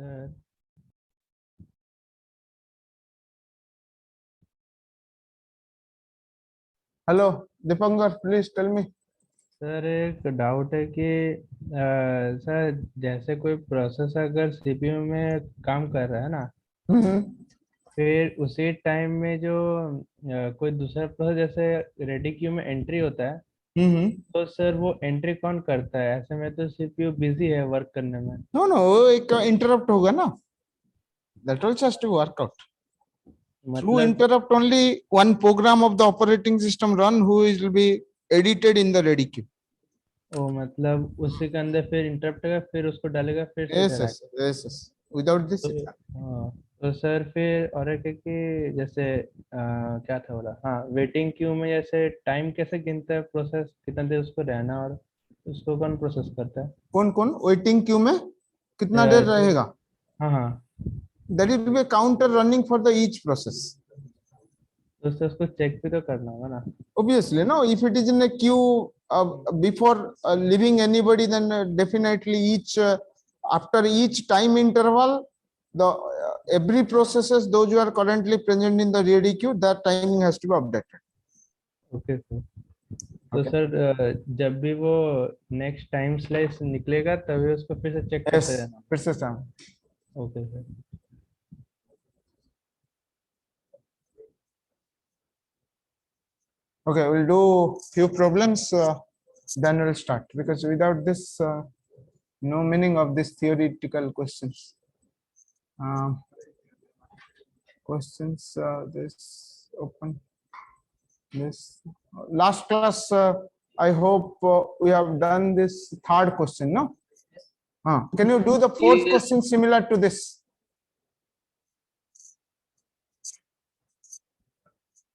Sir hello Dipankar, please tell me. Sir एक doubt है कि सर जैसे कोई प्रोसेस अगर सीपीयू में काम कर रहा है ना, हम्म। फिर उसी टाइम में जो कोई दूसरा प्रोसेस जैसे रेडी क्यू में एंट्री होता है, हम्म। तो सर वो एंट्री कौन करता है? ऐसे में तो सीपीयू बिजी है वर्क करने में। नो नो, एक इंटरप्ट होगा ना, that also has to work out. Through मतलब interrupt only one program of the operating system run who will be edited in the ready queue. वो मतलब उसी के अंदर फिर इंटरप्ट का फिर उसको डालेगा फिर से यस इधर यस आके। यस यस, विदाउट तो दिस इट। हाँ, तो सर फिर और एक है कि जैसे क्या था बोला, हाँ वेटिंग क्यू में जैसे टाइम कैसे गिनता है, प्रोसेस कितना देर उसको रहना, और उसको कौन प्रोसेस करता है? कौन कौन वेटिंग क्यू में कितना देर जो रहेगा? हाँ हाँ, that will be counter running for the each process. तो उससे उसको चेक भी तो करना होगा ना। Obviously, no. If it is in a queue before leaving anybody, then definitely after each time interval, the every processes those who are currently present in the ready queue, that timing has to be updated. Okay sir. तो Okay. Sir जब भी वो next time slice निकलेगा तभी उसको फिर से check करते Yes. रहना। फिर से Sam. Okay sir. Okay, we'll do few problems. Then we'll start because without this, no meaning of this theoretical questions. Um, questions. This open. This last class, I hope we have done this third question, no? Can you do the fourth question similar to this?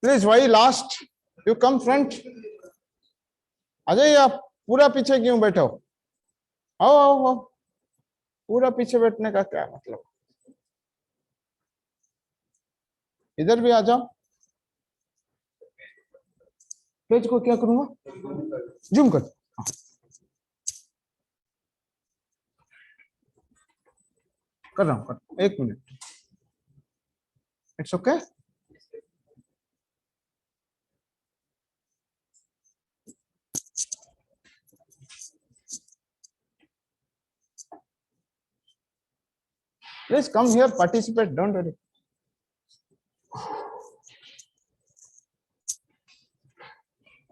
Please, why last? You come front. आ जाइए आप। पूरा पीछे क्यों बैठे हो? आओ आओ आओ। पूरा पीछे बैठने का क्या मतलब? इधर भी आ जाओ। पेज को क्या करूंगा? जूम कर। कर रहा हूँ, एक minute. It's okay. Please come here, participate, don't worry.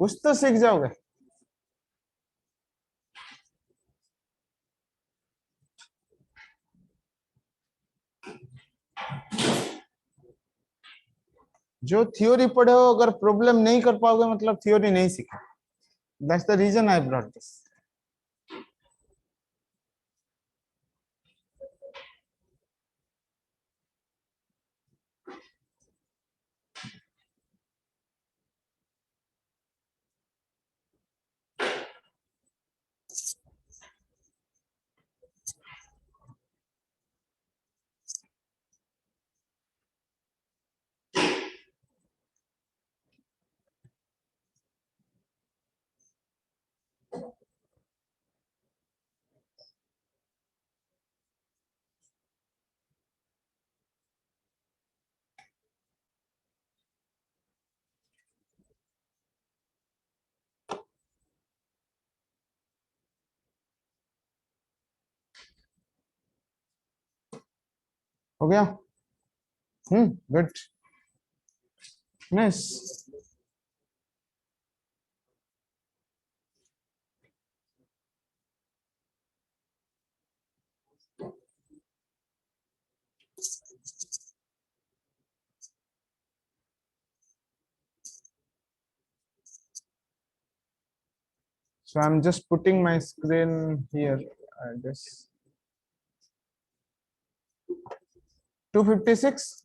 कुछ तो सीख जाओगे। जो थ्योरी पढ़े हो, अगर प्रॉब्लम नहीं कर पाओगे मतलब थ्योरी नहीं सीखा। That's the reason I brought this. हो गया? Good. Nice. So I'm just putting my screen here. I guess 256.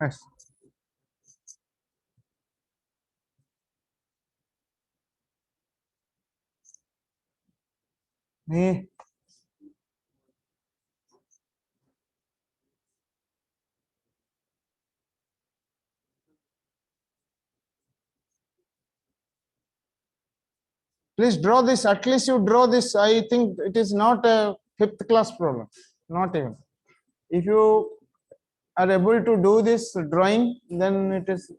Yes. नहीं, Please draw this. At least you draw this. I think it is not a 5th class problem. Not even. If you are able to do this drawing, then it is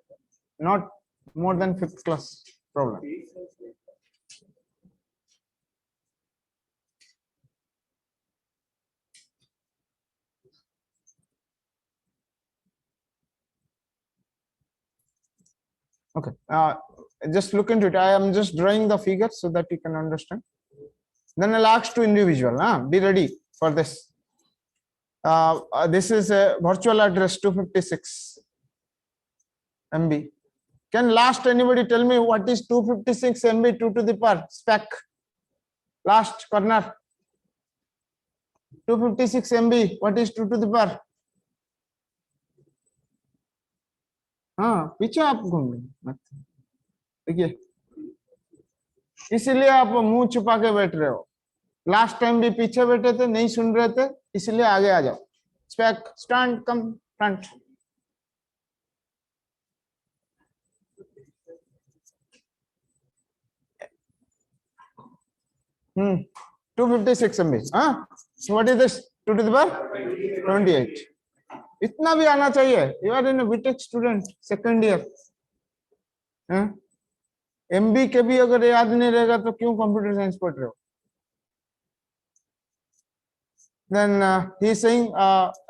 not more than 5th class problem. Okay. Just look into it. I am just drawing the figure so that you can understand. Then I'll ask to individual. Be ready for this. This is a virtual address 256 MB. Can last anybody tell me what is 256 MB 2 to the power spec? Last corner. 256 MB. What is 2 to the power? हाँ पीछे आप घूम रहे देखिए, इसीलिए आप मुंह छुपा के बैठ रहे हो. लास्ट टाइम भी पीछे बैठे थे, नहीं सुन रहे थे, इसलिए आगे आ जाओ. Spec stand come front. Hmm. 256 MB. So what is this? 2 to the power 28. इतना भी आना चाहिए. You are in a BTech student, second year. MB के भी अगर याद नहीं रहेगा तो क्यों कंप्यूटर साइंस पढ़ रहे हो? Then he is saying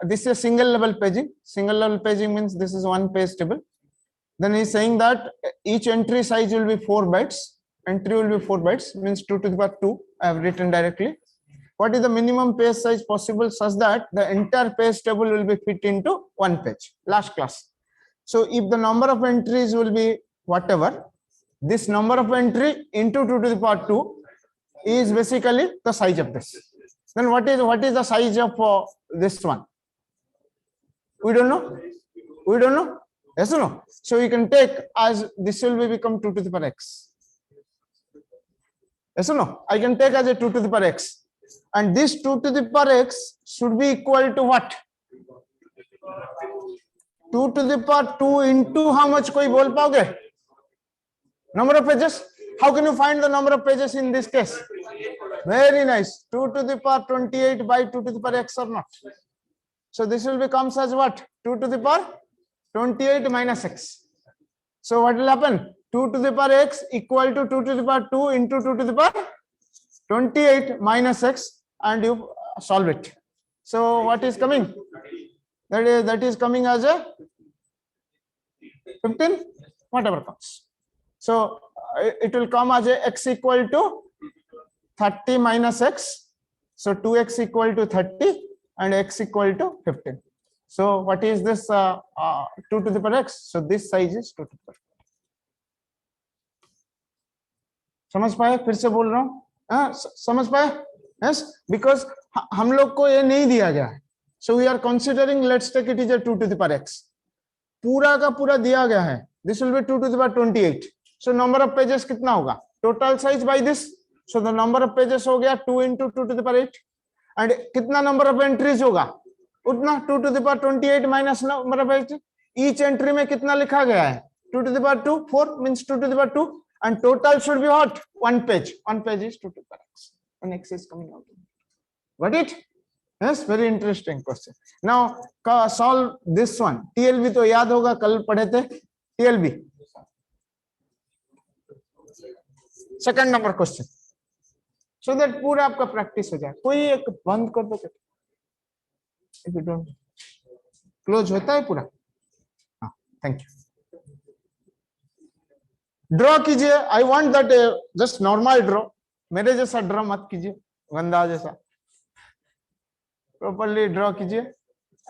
this is single level paging. Single level paging means this is one page table. Then he is saying that each entry size will be 4 bytes. Entry will be 4 bytes, means 2 to the power 2. I have written directly. What is the minimum page size possible such that the entire page table will be fit into one page? Last class. So if the number of entries will be whatever, this number of entry into 2 to the power 2 is basically the size of this. Then what is the size of this one? We don't know. We don't know. Yes or no? So you can take as this will become 2 to the power x. Yes or no? I can take as a 2 to the power x. And this 2 to the power x should be equal to what? 2 to the power 2 into how much? Koi bol paoge? Number of pages? How can you find the number of pages in this case? Very nice. 2 to the power 28 by 2 to the power x or not? So this will becomes as what? 2 to the power 28 minus x. So what will happen? 2 to the power x equal to 2 to the power 2 into 2 to the power 28 minus x, and you solve it. So what is coming? That is coming as a 15, whatever comes. So it will come as a x equal to 30 minus x. So 2x equal to 30 and x equal to 15. So what is this 2 to the power x? So this size is 2 to the power. समझ पाए? फिर से बोल रहा हूँ. समझ पाए? Yes, because हम लोग को ये नहीं दिया गया है. So we are considering, let's take it is a 2 to the power x. पूरा का पूरा दिया गया है. This will be 2 to the power 28. So number of pages कितना होगा? Total size by this. So the number of pages हो गया 2 into 2 to the power 8. And कितना number of entries होगा? उतना 2 to the power 28 minus number of entries. Each entry में कितना लिखा गया है? 2 to the power 2. 4 means 2 to the power 2. And total should be what? One page. One page is 2 to the power x. And x is coming out. Got it? Yes, very interesting question. Now solve this one. TLB तो याद होगा, कल पढ़े थे. TLB. Second number question. So that पूरा आपका practice हो जाए. कोई एक बंद कर दो. If you don't close होता है पूरा. हाँ, thank you. ड्रॉ कीजिए. I want that just normal draw. मेरे जैसा ड्रॉ मत कीजिए, गंदा जैसा. प्रॉपर्ली ड्रॉ कीजिए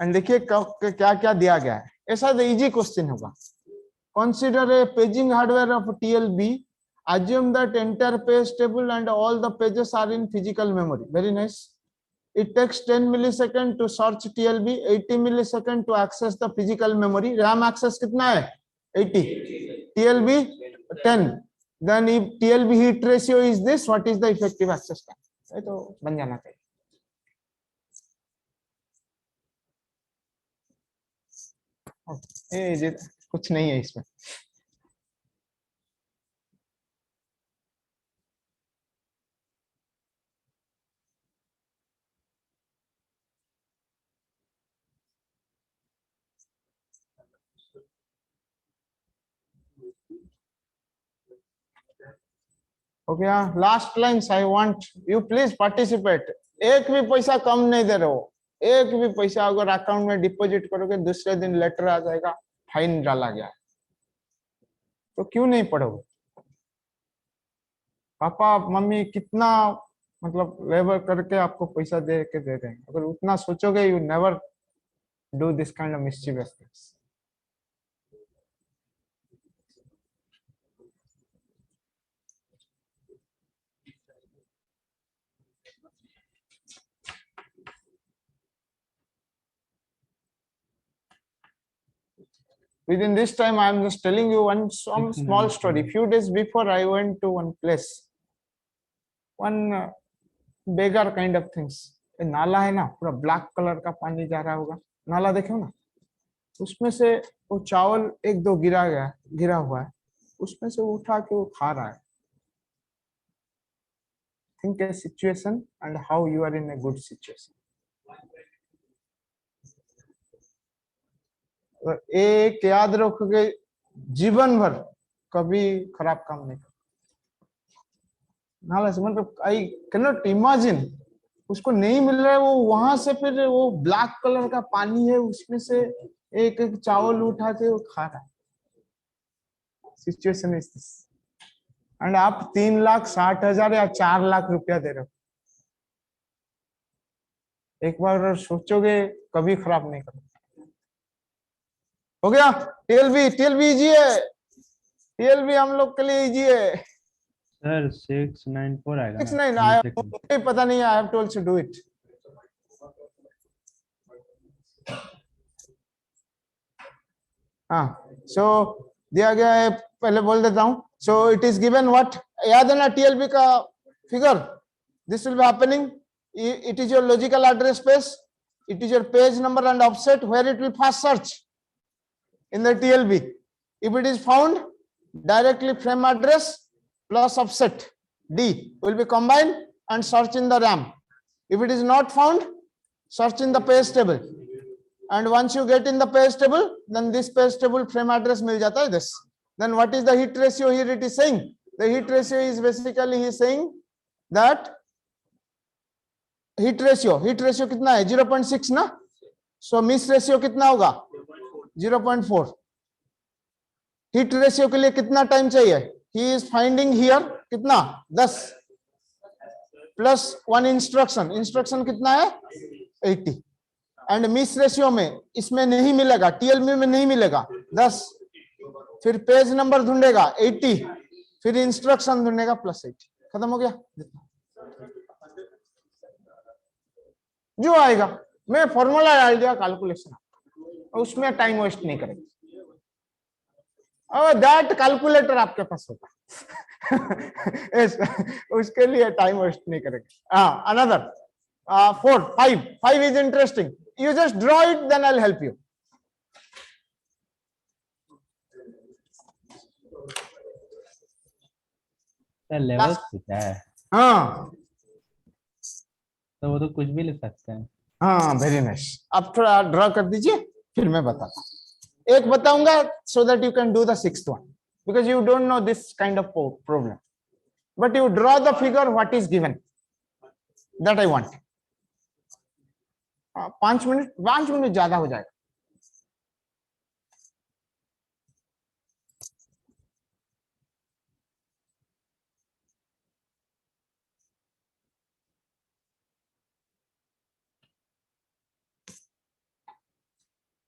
एंड देखिए क्या क्या दिया गया है. ऐसा तो इजी क्वेश्चन होगा. Consider a paging hardware of TLB. Assume that entire page table and all the pages are in physical memory. Very nice. It takes 10 milliseconds to search TLB, 80 milliseconds to access the physical memory. RAM access कितना है? 80. TLB 10. Then if TLB hit ratio is this, what is the effective access time? ये तो बन जाना चाहिए. ये कुछ नहीं है इसमें. हो गया last lines I want you please participate एक भी पैसा कम नहीं दे रहे हो एक भी पैसा अगर अकाउंट में डिपॉजिट करोगे दूसरे दिन लेटर आ जाएगा फाइन डाला गया तो क्यों नहीं पढ़ोगे पापा मम्मी कितना मतलब लेबर करके आपको पैसा दे के दे रहे हैं अगर उतना सोचोगे you never do this kind of मिस्chievous things within this time I am just telling you some small story few days before I went to one place one beggar kind of things नाला है ना पूरा black colour का पानी जा रहा होगा नाला देखो ना उसमें से वो चावल एक दो गिरा हुआ है उसमें से उठा के वो खा रहा है think a situation and how you are in a good situation एक याद रखोगे जीवन भर कभी खराब काम नहीं कर नाला से मतलब आई कैन नॉट इमेजिन उसको नहीं मिल रहा है वो वहां से फिर वो ब्लैक कलर का पानी है उसमें से एक एक चावल उठा के वो खा रहा है सिचुएशन इज दिस एंड आप 3,60,000 या 4 लाख रुपया दे रहे हो एक बार अगर सोचोगे कभी खराब नहीं करोगे हो गया टीएलबी इजी है टीएलबी हम लोग के लिए इजी है सर 694 आएगा 69 आई पता नहीं I have to also do it हाँ सो दिया गया है पहले बोल देता हूं so it is given what याद है ना टीएलबी का figure this will be happening it is your logical address space it is your page number and offset where it will first search in the TLB. If it is found, directly frame address plus offset D will be combined and search in the RAM. If it is not found, search in the page table. And once you get in the page table, then this page table frame address mil jata hai this. Then what is the hit ratio here it is saying? The hit ratio is basically he is saying that hit ratio kitna hai 0.6 na? So miss ratio kitna hoga? 0.4 hit ratio के लिए कितना time चाहिए he is finding here कितना 10 plus 1 instruction कितना है 80 and miss ratio में इसमें नहीं मिलेगा टीएलबी में नहीं मिलेगा 10 फिर पेज नंबर ढूंढेगा 80 फिर इंस्ट्रक्शन ढूंढेगा प्लस 80 खत्म हो गया जो आएगा मैं फॉर्मूला डाल दिया कैलकुलेशन उसमें टाइम वेस्ट नहीं करेंगे और दैट कैलकुलेटर आपके पास होगा उसके लिए टाइम वेस्ट नहीं करेंगे another 5 is interesting you just draw it then I'll help you level क्या है हाँ तो वो तो कुछ भी ले सकते हैं हाँ वेरी नाइस आप थोड़ा ड्रॉ कर दीजिए फिर मैं बताता हूँ एक बताऊंगा so that you can do the 6th one because you don't know this kind of problem but you draw the figure what is given that I want 5 minute ज्यादा हो जाएगा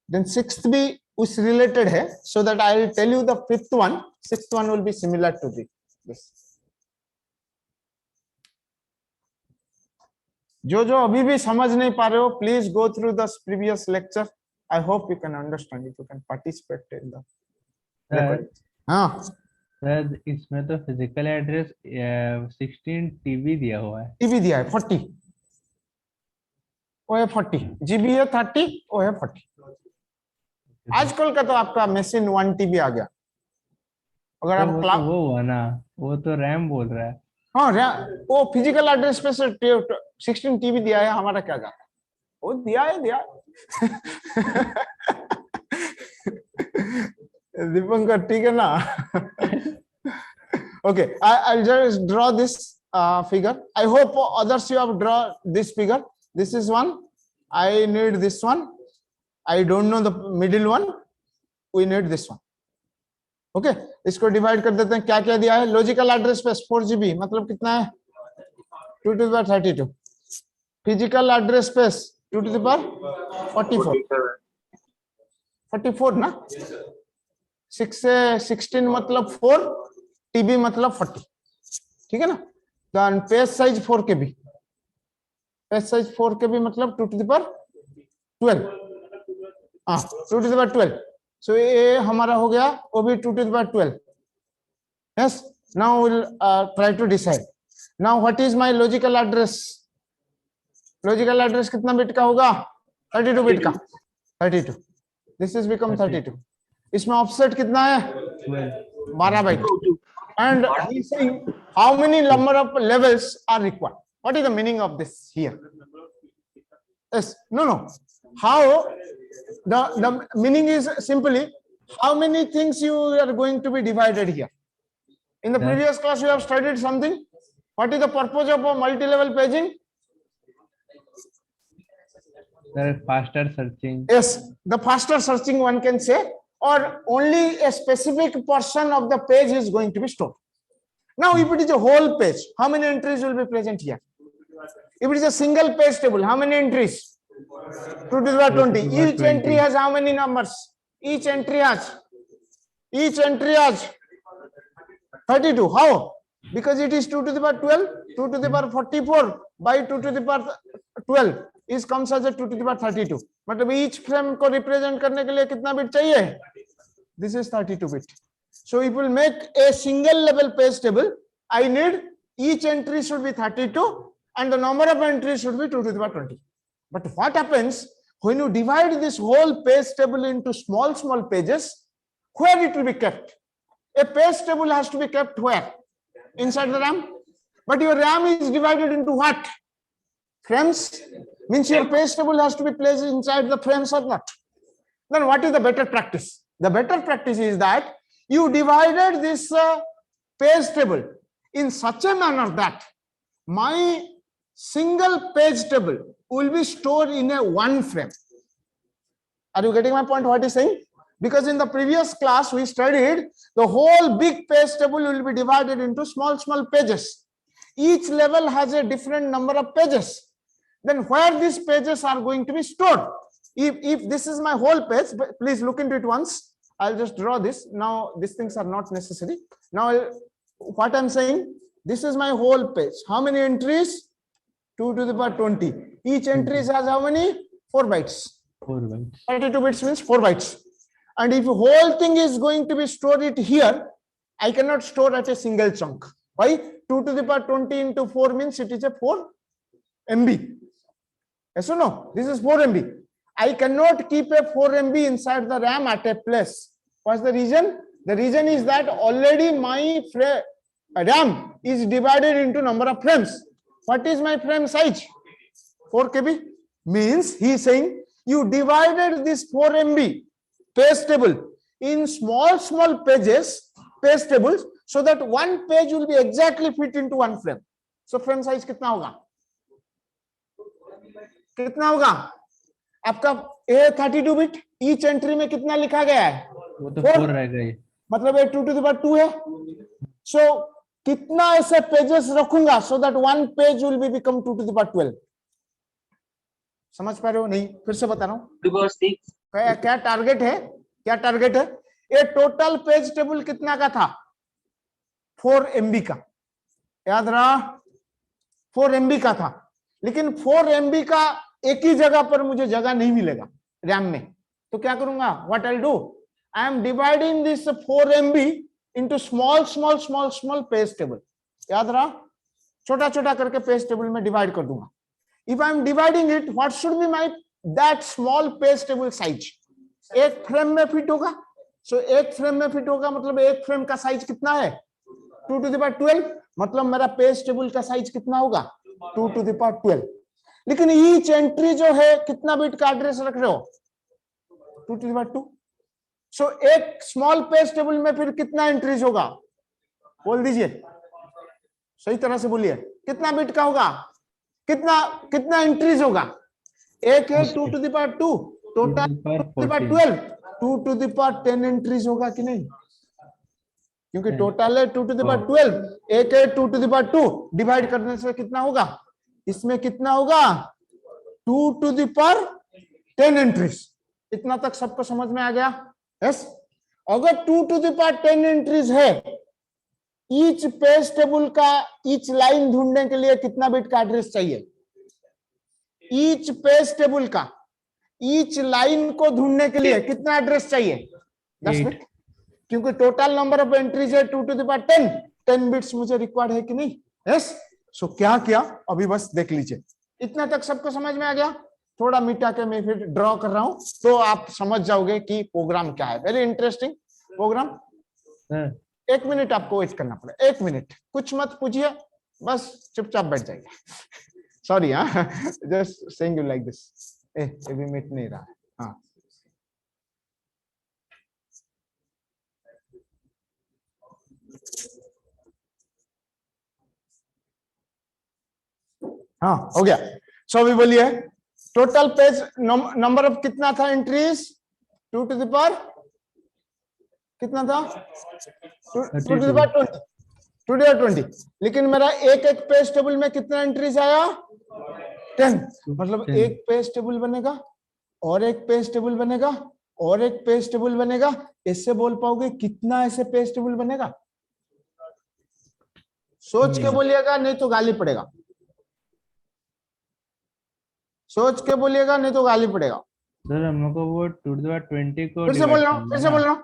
then 6th भी उस related है so that I will tell you the 5th one 6th one will be similar to this जो अभी भी समझ नहीं पा रहे हो please go through the previous lecture I hope you can understand it you can participate in the हाँ sir इसमें तो फिजिकल एड्रेस 16 टीबी दिया हुआ है टीबी दिया है 40 वो है 40 जीबी है 30 वो है 40 आजकल का तो आपका मशीन 1 टीबी आ गया अगर तो आप वो क्लाउड तो वो हुआ ना वो तो रैम बोल रहा है हाँ वो फिजिकल एड्रेस पे से 16 टीबी दिया है हमारा क्या जाता है वो दिया है दीपंकर ठीक है ना Okay, I'll just draw this figure. I hope others you have drawn this figure. This is one. I need this one. I don't know the middle one. We need this one. Okay, इसको divide कर देते हैं. क्या क्या दिया है? Logical address space 4 GB मतलब कितना है? 2 to the power 32. Physical address space 2 to the power 44 ना. 6 से 16 मतलब 4, TB मतलब 40. ठीक है ना. Then page size 4 KB. Page size 4 KB मतलब 2 to the power 12. 2 to the power 12. So ये हमारा हो गया, वो भी 2 to the power 12. Yes. Now we'll try to decide. Now what is my logical address? Logical address कितना bit का होगा? 32 बिट का. 32. This is become 32. इसमें ऑफसेट कितना है? 12 bite. And he is saying how many number of levels are required. What is the meaning of this here? Yes. No. How the meaning is simply how many things you are going to be divided here. In the previous class you have studied something. What is the purpose of a multi-level paging? Faster searching. Yes, the faster searching one can say, or only a specific portion of the page is going to be stored. Now if it is a whole page, how many entries will be present here? If it is a single page table, how many entries? 2 to the power 20. Each entry has how many numbers? Each entry has 32. How? Because it is 2 to the power 12. 2 to the power 44 by 2 to the power 12 is comes as a 2 to the power 32. मतलब each frame को represent करने के लिए कितना bit चाहिए? This is 32 bit. So if we will make a single level page table, I need each entry should be 32 and the number of entries should be 2 to the power 20. But what happens when you divide this whole page table into small pages? Where it will be kept? A page table has to be kept where? Inside the RAM. But your RAM is divided into what? Frames. Means your page table has to be placed inside the frames or not. Then what is the better practice? The better practice is that you divided this page table in such a manner that my single page table will be stored in a one frame. Are you getting my point? What is saying? Because in the previous class we studied the whole big page table will be divided into small pages. Each level has a different number of pages. Then where these pages are going to be stored? If this is my whole page, please look into it once. I'll just draw this. Now these things are not necessary. Now what I'm saying, this is my whole page. How many entries? 2 to the power 20. Each entry has how many? 4 bytes. 4 bytes. 32 bits means 4 bytes. And if the whole thing is going to be stored it here, I cannot store at a single chunk. Why? 2 to the power 20 into 4 means it is a 4 MB. Yes or no? This is 4 MB. I cannot keep a 4 MB inside the RAM at a place. What's the reason? The reason is that already my RAM is divided into number of frames. What is my frame size? 4 KB. Means he is saying you divided this 4 MB page table in small pages, page tables, so that one page will be exactly fit into one frame. So frame size कितना होगा? कितना होगा? आपका A32 bit each entry में कितना लिखा गया है? वो तो 4 रह गई. मतलब ये 2 to the power 2 है. So कितना ऐसे पेजेस रखूंगा so that one page will be become 2 to the power 12. समझ पा रहे हो? नहीं, फिर से बता रहा हूँ. क्या टारगेट है? क्या टारगेट है? ये टोटल पेज टेबल कितना का था? 4 MB का. याद रहा? 4 MB का था. लेकिन 4 MB का एक ही जगह पर मुझे जगह नहीं मिलेगा रैम में. तो क्या करूंगा? What I'll do? I am dividing this 4 MB into small page table. याद रहा? छोटा करके पेज टेबल में डिवाइड कर दूंगा. If I am dividing it, what should be my that small page table size? एक फ्रेम में फिट होगा. So एक फ्रेम में फिट होगा मतलब एक फ्रेम का साइज कितना है? 2 to the power 12. मतलब मेरा पेज टेबल का साइज कितना होगा? 2 to the power 12. लेकिन ईच एंट्री जो है कितना बिट का एड्रेस रख रहे हो? 2 to the power 2. सो एक स्मॉल पेज टेबल में फिर कितना एंट्रीज होगा? बोल दीजिए, सही तरह से बोलिए, कितना बिट का होगा, कितना कितना एंट्रीज होगा? एक है 2 to the power 2, total 2 to the power 12, 2 to the power 10 entries होगा कि नहीं? क्योंकि टोटल है 2 to the power 12, एक है 2 to the power 2, डिवाइड करने से कितना होगा? इसमें कितना होगा? 2 to the power 10 एंट्रीज। इतना तक सबको समझ में आ गया? यस। अगर 2 to the power 10 एंट्रीज है, ईच पेज टेबल का ईच लाइन ढूंढने के लिए कितना बिट का एड्रेस चाहिए? ईच पेज टेबल का ईच लाइन को ढूंढने के लिए कितना एड्रेस चाहिए? 10 बिट, क्योंकि टोटल नंबर ऑफ एंट्रीज है 2 to the power 10, 10 बिट्स मुझे रिक्वायर्ड है कि नहीं? यस। सो क्या किया अभी बस देख लीजिए। इतना तक सबको समझ में आ गया? थोड़ा मिटा के मैं फिर ड्रॉ कर रहा हूं तो आप समझ जाओगे कि प्रोग्राम क्या है। Very interesting program. 1 मिनट आपको वेट करना पड़ेगा, 1 मिनट, कुछ मत पूछिए, बस चुपचाप बैठ जाइए। सॉरी, हाँ, just saying you like this. अभी मिट नहीं रहा है। हाँ, हाँ हो गया। सो अभी बोलिए, टोटल पेज नंबर ऑफ कितना था एंट्रीज? 2 to the power कितना था? 2 to the power 20, 2 to the power 20। लेकिन मेरा एक एक पेज टेबल में कितना एंट्रीज आया? 10। मतलब एक पेज टेबल बनेगा और एक पेज टेबल बनेगा और एक पेज टेबल बनेगा। इससे बोल पाओगे कितना ऐसे पेज टेबल बनेगा? सोच के बोलिएगा, नहीं तो गाली पड़ेगा। सोच के बोलिएगा, नहीं तो गाली पड़ेगा। सर हम लोग को वो 2 to the power 20 को फिर से बोल रहा हूं, फिर से बोल रहा हूं,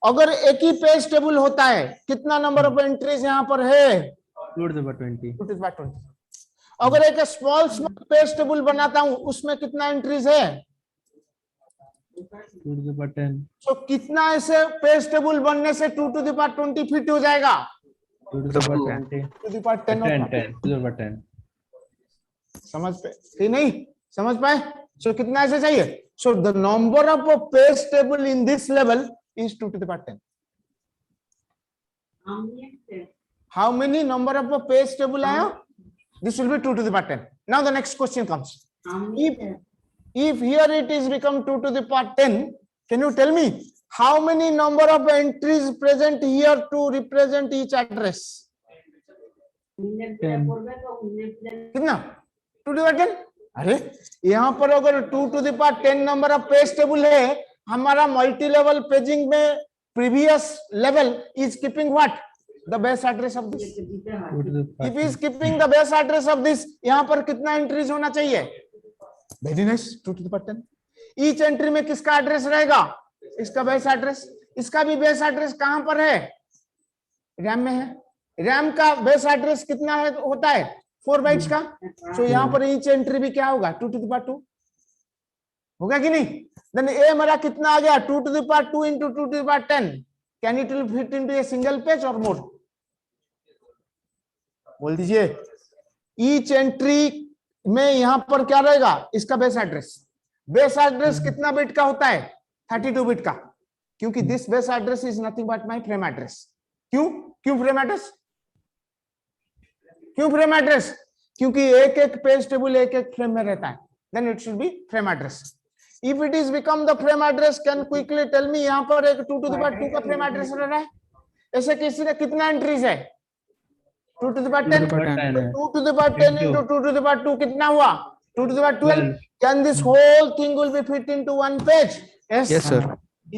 अगर एक ही पेज टेबल होता है, कितना नंबर ऑफ एंट्रीज यहाँ पर है? 2 to the power 20। 2 to the power 20। अगर एक स्मॉल पेज टेबल बनाता हूं, उसमें कितना एंट्रीज है? 2 to the power 10। तो कितना ऐसे पेज टेबल बनने से 2 to the power 20 फिट हो जाएगा? 2 to the power 20। 2 to the power 10 10 to the power 10। समझ पे कि नहीं समझ पाए? सो कितना ऐसे चाहिए? So the number of page table in this level is 2 to the power 10. How many number of a page table आया? This will be 2 to the power 10. Now the next question comes. If here it is become 2 to the power 10, can you tell me how many number of entries present here to represent each address? कितना? 2 to the power 10? अरे यहाँ पर अगर 2 to the power 10 number of page table है, हमारा multi level paging में previous level is keeping what? The base address of this. If is keeping the base address of this, यहाँ पर कितना एंट्रीज होना चाहिए? Very nice, 2 to the power 10। Each entry में किसका एड्रेस रहेगा? इसका बेस एड्रेस। इसका भी बेस एड्रेस कहां पर है? रैम में है। रैम का बेस एड्रेस कितना है होता है? 4 बाइट्स का। सो यहाँ पर ईच एंट्री भी क्या होगा? 2 to the power 2 होगा कि नहीं? देन ए मेरा कितना आ गया? 2 to the power 2 into 2 to the power 10। Can it will fit into a single page और मोर? बोल दीजिए। ईच एंट्री में यहां पर क्या रहेगा? इसका बेस एड्रेस। बेस एड्रेस कितना बिट का होता है? 32 बिट का, क्योंकि this base address is nothing but my frame address. क्यों? क्यों फ्रेम एड्रेस? क्यों फ्रेम एड्रेस? क्योंकि एक एक पेज टेबल एक एक फ्रेम में रहता है। Then it should be frame address. If it is become the frame address, can quickly tell me यहाँ पर एक 2 to the power 2 का फ्रेम एड्रेस रह रहा है। ऐसे किसी ने कितना एंट्रीज है? 2 to the power 10। 2 to the power 10 into 2 to the power 2 कितना हुआ? 2 to the power 12। Can this whole thing will be fit into one page? Yes. Yes, sir.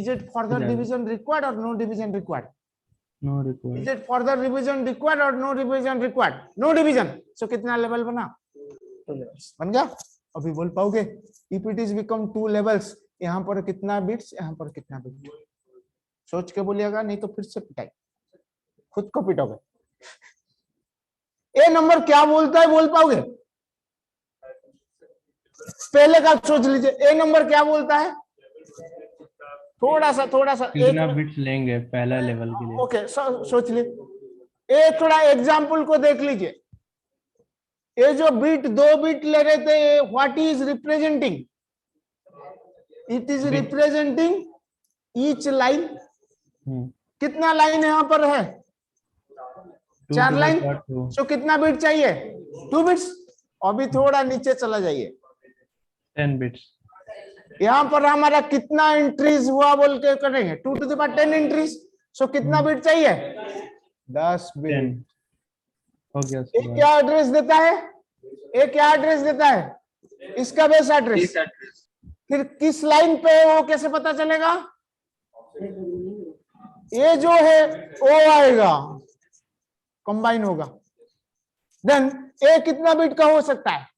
Is it further division required or no division required? No required। Is it further revision required or no revision required? No division। So कितना level बना? 2 levels बन गया। अभी बोल पाओगे if it is become 2 levels, यहाँ पर कितना बिट्स, यहाँ पर कितना बिट? सोच के बोलिएगा, नहीं तो फिर से पिटाई, खुद को पिटोगे। ए नंबर क्या बोलता है बोल पाओगे? पहले का सोच लीजिए, ए नंबर क्या बोलता है? थोड़ा सा कितना बिट्स लेंगे पहला लेवल के लिए? ओके, सोच लीजिए। ए थोड़ा एग्जाम्पल को देख लीजिए। ये जो बिट 2 बिट ले रहे थे, what is representing? It is representing each line. कितना लाइन यहाँ पर है? 2 4 to the लाइन, power 2 सो कितना बिट चाहिए? 2 बिट्स। अभी थोड़ा नीचे चला जाइए, 10 bits यहाँ पर हमारा कितना इंक्रीज हुआ बोल के करेंगे, 2 to the power 10 increase. So कितना बिट चाहिए? 10 बिट। 10 हो गया ये उसके बाद। क्या एड्रेस देता है? ये क्या एड्रेस देता है? इसका बेस एड्रेस। फिर किस लाइन पे है वो कैसे पता चलेगा? ये जो है वो आएगा, कंबाइन होगा। देन ए कितना बिट का हो सकता है?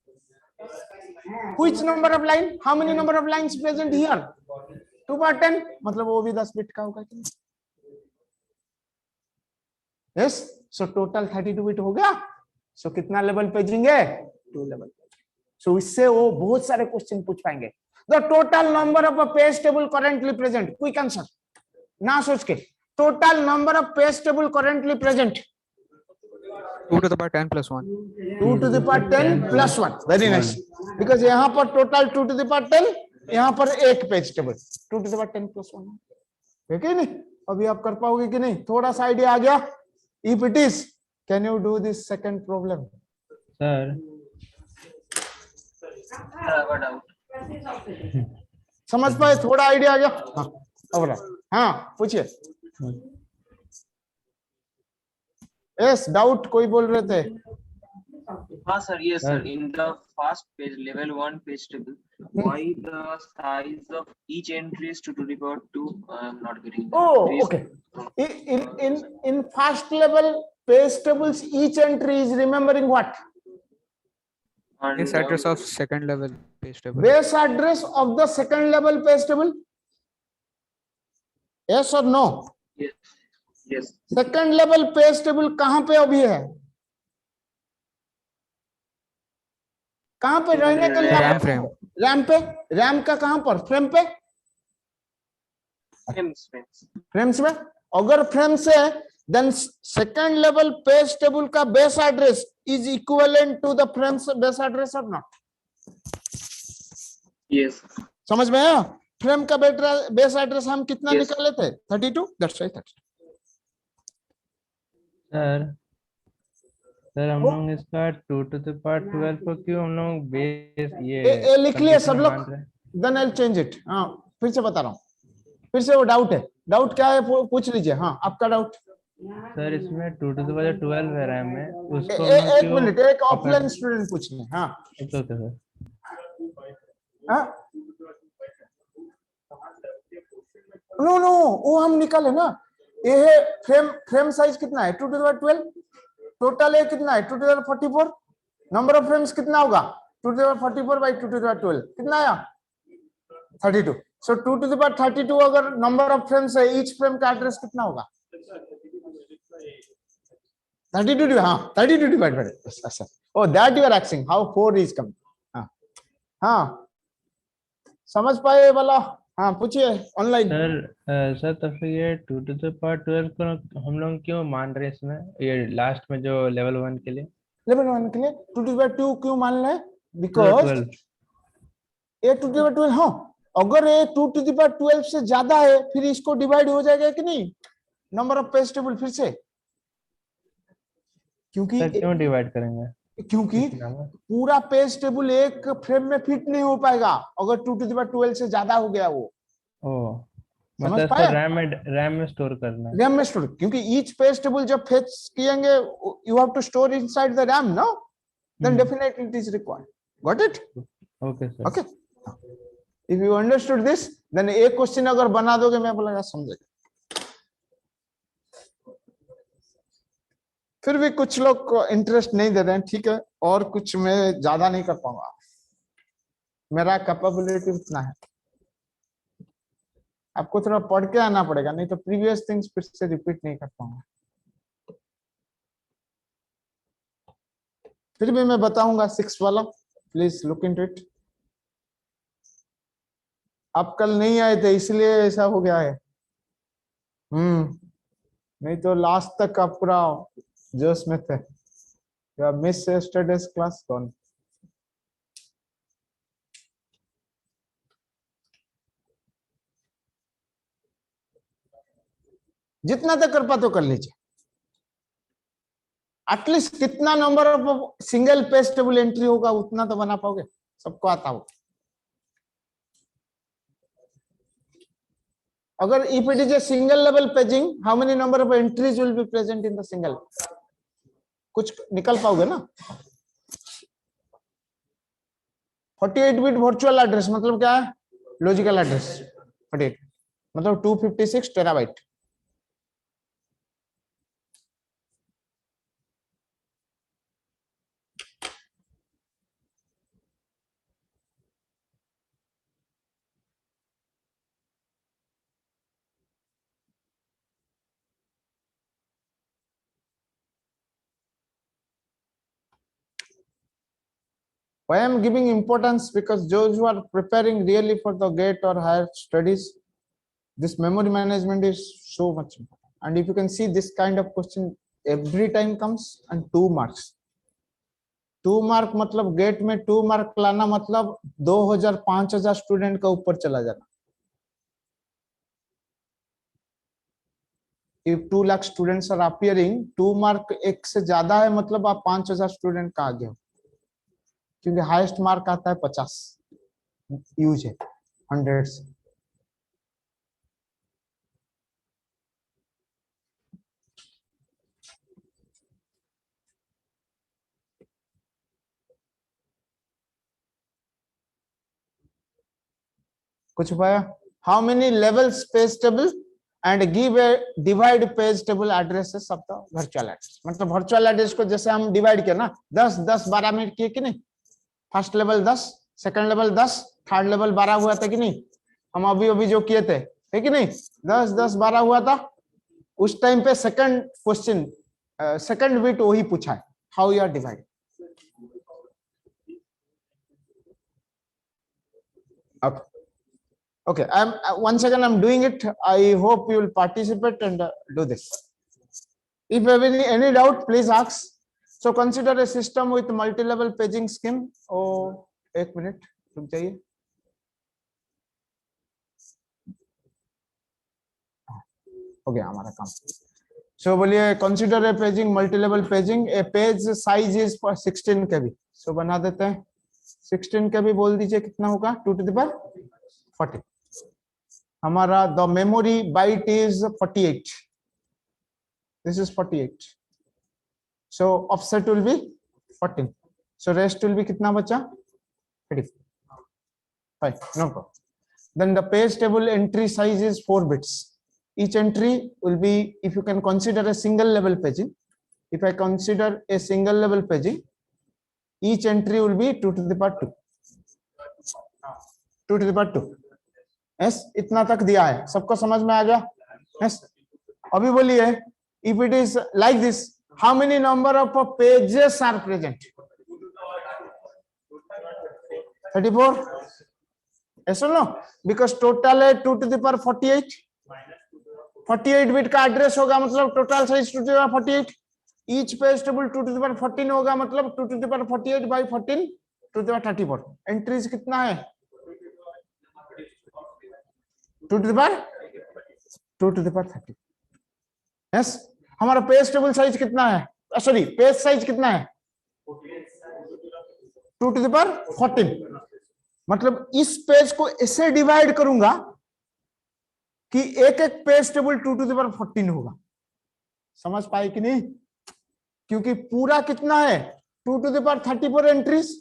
Which number of line? How many number of lines present here? 2 by 10, मतलब वो भी 10 बिट का होगा कि नहीं? यस, सो टोटल 32 बिट हो गया। सो कितना लेवल पेजिंग है? 2 लेवल। सो इससे वो बहुत सारे क्वेश्चन पूछ पाएंगे। The total number of page table currently present, quick answer ना सोच के, total number of page table currently present. 2 to the power 10 plus 1. 2 to the power 10 plus 1, very nice. Because यहाँ पर टोटल 2 to the power 10, यहाँ पर एक page table 2 to the power 10 plus 1 है कि नहीं? अभी आप कर पाओगे कि नहीं? थोड़ा सा आइडिया आ गया? If it is, can you do this second problem? Sir समझ पाए? थोड़ा आइडिया आ गया? हाँ, अब हाँ पूछिए। यस, डाउट कोई बोल रहे थे? हाँ sir, yes sir. In the first page, level 1 page table, why the size of each entry is 2 to the power 2? I am not getting that. Oh, Please. okay. In first level page tables, each entry is remembering what? And, Base address of second level page table. Base address of the second level page table. Yes or no? yes, yes. Second level page table कहां पे अभी है? कहां पे रहने के लिए? RAM frame. RAM पे। रैम का कहां पर? फ्रेम पे। Frames. फ्रेम्स में। अगर फ्रेम से, then second level page table का base address is equivalent to the frame's base address और नॉट? Yes. समझ में आया? फ्रेम का बेस एड्रेस हम कितना Yes. निकाले थे? 32, दैट्स राइट। सर हम लोग इसका 2 to the power 12 को क्यों हम लोग बेस ये लिख लिए सब कंप्यूटर लोग? मान रहे हैं? Then I will change it. हाँ, फिर से बता रहा हूँ, फिर से वो डाउट है। डाउट क्या है पूछ लीजिए। हाँ, आपका डाउट। सर इसमें 2 to the power 12 है रैम में, उसको हम लोग एक क्यों मिनट, एक ऑफलाइन स्टूडेंट पूछ रहे हैं। हाँ ओके सर। हाँ, नो नो, वो हम निकाले ना। ये है फ्रेम साइज कितना है? 2 to the power 12। टोटल है कितना है? 2 to the power 44। Number of frames कितना होगा? 2 to the power 44 by 2 to the power 12 कितना आया? 32। सो 2 to the power 32 अगर नंबर ऑफ फ्रेम्स है, ईच फ्रेम का एड्रेस कितना होगा? 32। हाँ, 32 डिवाइड बाय, अच्छा। Oh, that you are asking how 4 is coming. हाँ हाँ, समझ पाए वाला? हाँ पूछिए ऑनलाइन। सर तो फिर ये 2 to the power 12 को हम लोग क्यों मान रहे हैं इसमें, ये लास्ट में जो लेवल 1 के लिए? लेवल 1 के लिए 2 to the power 2 क्यों मान रहे हैं? 2 बिकॉज 12 ये 2 to the power 12, हाँ, अगर ये 2 to the power 12 से ज्यादा है, फिर इसको डिवाइड हो जाएगा कि नहीं नंबर ऑफ पेज टेबल फिर से? क्योंकि सर क्यों डिवाइड करेंगे? क्योंकि इतना में? पूरा पेज टेबल एक फ्रेम में फिट नहीं हो पाएगा अगर 2 to the power 12 से ज्यादा हो गया वो। ओह, समझ मतलब इसको पाए? रैम में स्टोर करना है। रैम में स्टोर, क्योंकि ईच पेज टेबल जब फेच किएंगे you have to store inside the RAM, no? Then definitely it is required. Got it? Okay sir. Okay, if you understood this, then एक question अगर बना दोगे, मैं बोला समझेगा। फिर भी कुछ लोग को इंटरेस्ट नहीं दे रहे हैं, ठीक है, और कुछ मैं ज्यादा नहीं कर पाऊंगा, मेरा कैपेबिलिटी उतना है। आपको थोड़ा पढ़ के आना पड़ेगा, नहीं तो प्रीवियस थिंग्स फिर से रिपीट नहीं कर पाऊंगा। फिर भी मैं बताऊंगा 6 वाला, प्लीज लुक इनटू इट। आप कल नहीं आए थे इसलिए ऐसा हो गया है। नहीं तो लास्ट तक आप पूरा जोश में थे। मिस यस्टरडेज क्लास कौन? जितना तक कर पाते हो कर लीजिए। एटलीस्ट कितना number of single page table entry होगा उतना तो बना पाओगे, सबको आता हो। अगर if it is a single level paging, how many number of entries will be present in the single? कुछ निकल पाओगे ना। 48 बिट वर्चुअल एड्रेस मतलब क्या है? लॉजिकल एड्रेस 48 मतलब 256 terabyte. Why I am giving importance? Because those who are preparing really for the GATE or higher studies, this memory management is so much important. And if you can see this kind of question every time comes and 2 marks. 2 mark मतलब gate में 2 mark लाना मतलब 2000-5000 student का ऊपर चला जाना। If 2 lakh students are appearing, 2 mark एक से ज्यादा है मतलब आप 5000 स्टूडेंट का आगे हो, क्योंकि हाईएस्ट मार्क आता है 50, यूज है 100 से। कुछ पाया? How many levels page table and give a divide page table addresses of the virtual address. मतलब वर्चुअल एड्रेस को जैसे हम डिवाइड किया ना, 10 10 12 में किए कि नहीं? First level 10, second level 10, third level 12 हुआ था कि नहीं? हम अभी जो किए थे, है कि नहीं? 10 10 12 हुआ था। उस टाइम पे सेकंड क्वेश्चन, सेकंड बिट वही पूछा है, how you are divide. Okay, once again I'm doing it. I hope you will participate and do this. If you have any doubt, please ask. So consider a system with multi-level paging scheme. Oh, एक minute रुक जाइए। हो गया हमारा काम। So बोलिए consider a paging multi-level paging. A page size is 16 KB. So बना देते हैं 16 KB। बोल दीजिए कितना होगा? 2 to the power 40। हमारा the memory byte is 48. This is 48. So offset will be 14. So rest will be कितना बचा? 35. Fine, no problem. Then the page table entry size is 4 bits. Each entry will be, if you can consider a single level paging, if I consider a single level paging, each entry will be 2 to the power 2. 2 to the power 2. Yes, इतना तक दिया है, सबको समझ में आ गया? Yes. अभी बोलिए, if it is like this, how many number of pages are present? 34. Yes or no? Because total है 2 to the power 48. 48 बिट का एड्रेस होगा मतलब total size 2 to the power 48. Each page table 2 to the power 14 होगा मतलब 2 to the power 48 by 14 to the power 34. Entries कितना है? 2 to the power 30. Yes, हमारा page table size कितना है? सॉरी, पेज साइज कितना है? 2 to the power 14। मतलब इस पेज को ऐसे डिवाइड करूंगा कि एक एक page table 2 to the power 14 होगा। समझ पाए कि नहीं? क्योंकि पूरा कितना है? 2 to the power 34 entries.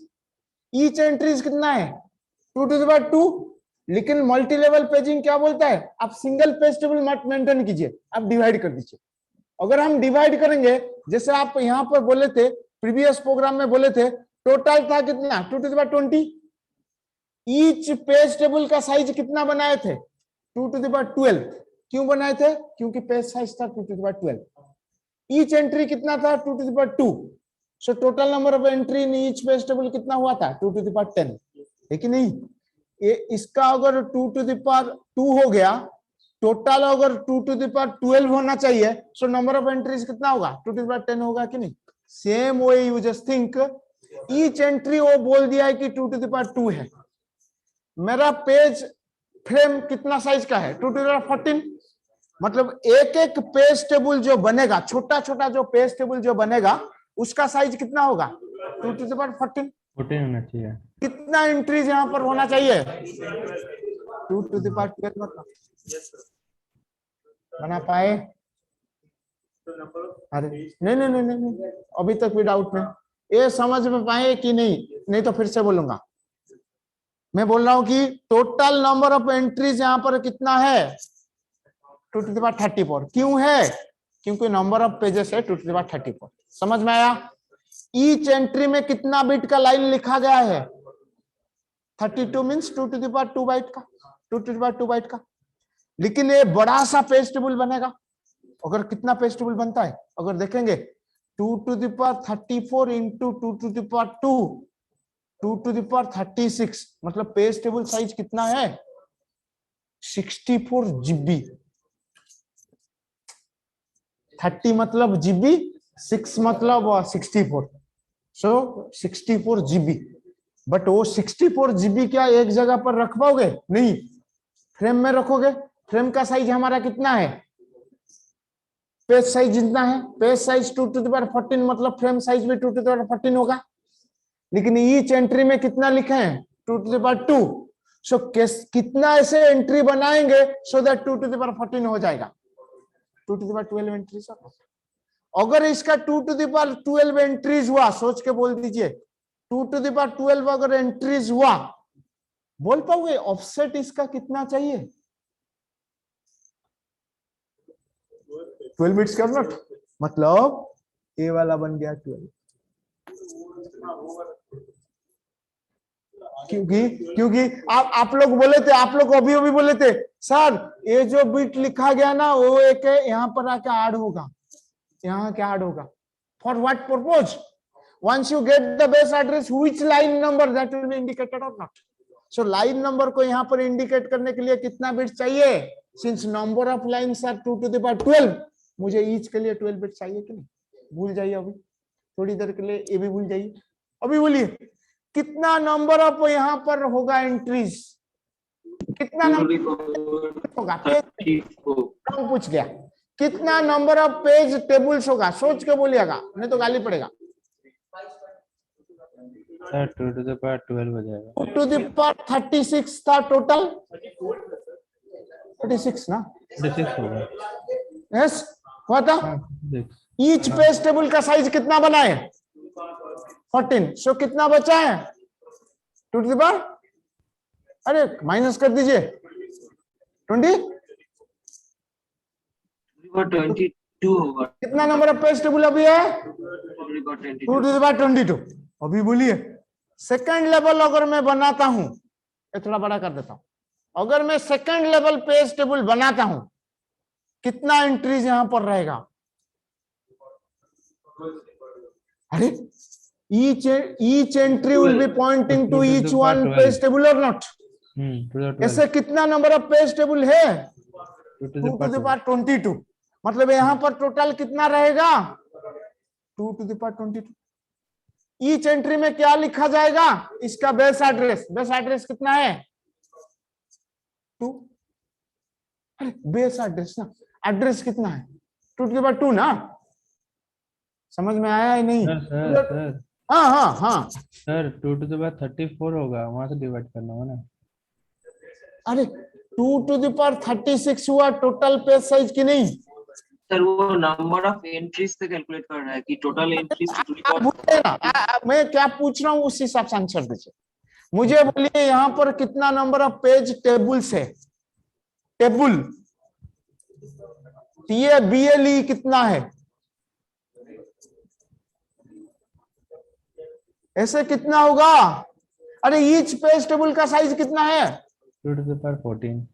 Each entries कितना है? 2 to the power 2। लेकिन मल्टी लेवल पेजिंग क्या बोलता है? आप सिंगल पेज टेबल मत मेंटेन कीजिए, आप डिवाइड कर दीजिए। अगर हम डिवाइड करेंगे, जैसे आप यहां पर बोले थे, प्रीवियस प्रोग्राम में बोले थे, टोटल था कितना? 2 to the power 20। Each page table का साइज कितना बनाए थे? 2 to the power 12। क्यों बनाए थे? क्योंकि पेज साइज था 2 to the power 12। Each entry कितना था? 2 to the power 2। So total number of entry in each page table कितना हुआ था? 2 to the power 10। है कि नहीं? ये इसका अगर 2 to the power 2 हो गया, टोटल अगर 2 to the power 12 होना चाहिए, सो नंबर ऑफ एंट्रीज कितना होगा? 2 to the power 10 होगा कि नहीं? Same way you just think, each entry वो बोल दिया है कि 2 to the power 2 है। मेरा पेज फ्रेम कितना साइज का है? 2 to the power 14। मतलब एक एक पेज टेबल जो बनेगा, छोटा छोटा जो पेज टेबल जो बनेगा, उसका साइज कितना होगा? 2 to the power 14। 14 होना चाहिए। कितना एंट्रीज यहाँ पर होना चाहिए? 2 to the power 12। बना पाए? अरे नहीं नहीं नहीं नहीं, अभी तक भी डाउट में। ये समझ में पाए कि नहीं? नहीं तो फिर से बोलूंगा। मैं बोल रहा हूं कि टोटल नंबर ऑफ एंट्रीज यहाँ पर कितना है? 2 to the power 34। क्यों है? क्योंकि नंबर ऑफ पेजेस है 2 to the power 34। समझ में आया? ईच एंट्री में कितना बिट का लाइन लिखा गया है? 32 means 2 to the power 2 byte का, 2 to the power 2 बाइट का। लेकिन ये बड़ा सा पेज टेबल बनेगा। अगर कितना पेज टेबल बनता है अगर देखेंगे, 2 to the power 34 into 2 to the power 2, 2 to the power 36, मतलब पेज टेबल साइज कितना है? 64 GB। 30 मतलब GB, 6 मतलब 64, सो 64 GB। बट वो 64 GB क्या एक जगह पर रख पाओगे? नहीं, फ्रेम में रखोगे। फ्रेम का साइज हमारा कितना है? पेज साइज जितना है, page size 2 to the power 14, मतलब फ्रेम साइज भी 2 to the power 14 होगा। लेकिन ईच एंट्री में कितना लिखे हैं? 2 to the power 2। सो कितना ऐसे एंट्री बनाएंगे so that 2 to the power 14 हो जाएगा? 2 to the power 12 एंट्रीज। अगर इसका 2 to the power 12 एंट्रीज हुआ, सोच के बोल दीजिए, 2 to the power 12 अगर एंट्रीज हुआ, बोल पाओगे ऑफसेट इसका कितना चाहिए? 12 बिट्स कर नॉट, मतलब ए वाला बन गया 12। क्योंकि आप लोग बोले थे, आप लोग अभी अभी बोले थे सर ये जो बिट लिखा गया ना वो एक यहाँ पर आके ऐड होगा, यहाँ क्या ऐड होगा? For what purpose? once you get the base address, which line number that will be indicated or not? So line number को यहाँ पर इंडिकेट करने के लिए कितना बिट चाहिए? Since number of lines are 2 to the power 12, मुझे each के लिए 12 बिट चाहिए कि नहीं? भूल जाइए अभी थोड़ी देर के लिए, ये भी भूल जाइए। अभी बोलिए कितना नंबर ऑफ यहाँ पर होगा एंट्रीज? कितना नंबर होगा? पूछ गया कितना नंबर ऑफ पेज टेबल्स होगा? सोच के बोलिएगा, नहीं तो गाली पड़ेगा। सर 2 to the power 12 हो जाएगा। 2 to the power 36 था टोटल, 36 ना? 36 होगा। यस हुआ था। ईच पेज टेबल का साइज कितना बना है? 14। सो कितना बचा है? 2 to the power, अरे माइनस कर दीजिए 20, 22 होगा। कितना नंबर ऑफ पेज टेबल अभी है? 2 to the power 22। अभी बोलिए सेकंड लेवल अगर मैं बनाता हूं, ये थोड़ा बड़ा कर देता हूं, अगर मैं सेकंड लेवल पेज टेबल बनाता हूं, कितना एंट्रीज यहां पर रहेगा? अरे each entry will be pointing to each one page table or not? ऐसे कितना नंबर ऑफ पेज टेबल है? 2 to the power 22। मतलब यहाँ पर टोटल कितना रहेगा? 2 to the power 22। Each entry में क्या लिखा जाएगा? इसका बेस एड्रेस। बेस एड्रेस कितना है? 2। अरे बेस एड्रेस ना, एड्रेस कितना है? 2 to the power 2 ना? समझ में आया है नहीं? सर हाँ हाँ हाँ सर 2 to the power 34 होगा, वहां से डिवाइड करना होगा ना। अरे 2 to the power 36 हुआ टोटल पेज साइज की नहीं? सर वो नंबर ऑफ एंट्रीज से कैलकुलेट कर रहा है कि टोटल एंट्रीज मैं क्या पूछ रहा हूँ उस हिसाब से आंसर दीजिए। मुझे बोलिए यहाँ पर कितना नंबर ऑफ पेज टेबल्स है? टेबल TABLE कितना है? ऐसे कितना होगा? अरे ईच पेज टेबल का साइज कितना है? 2 to the power 14।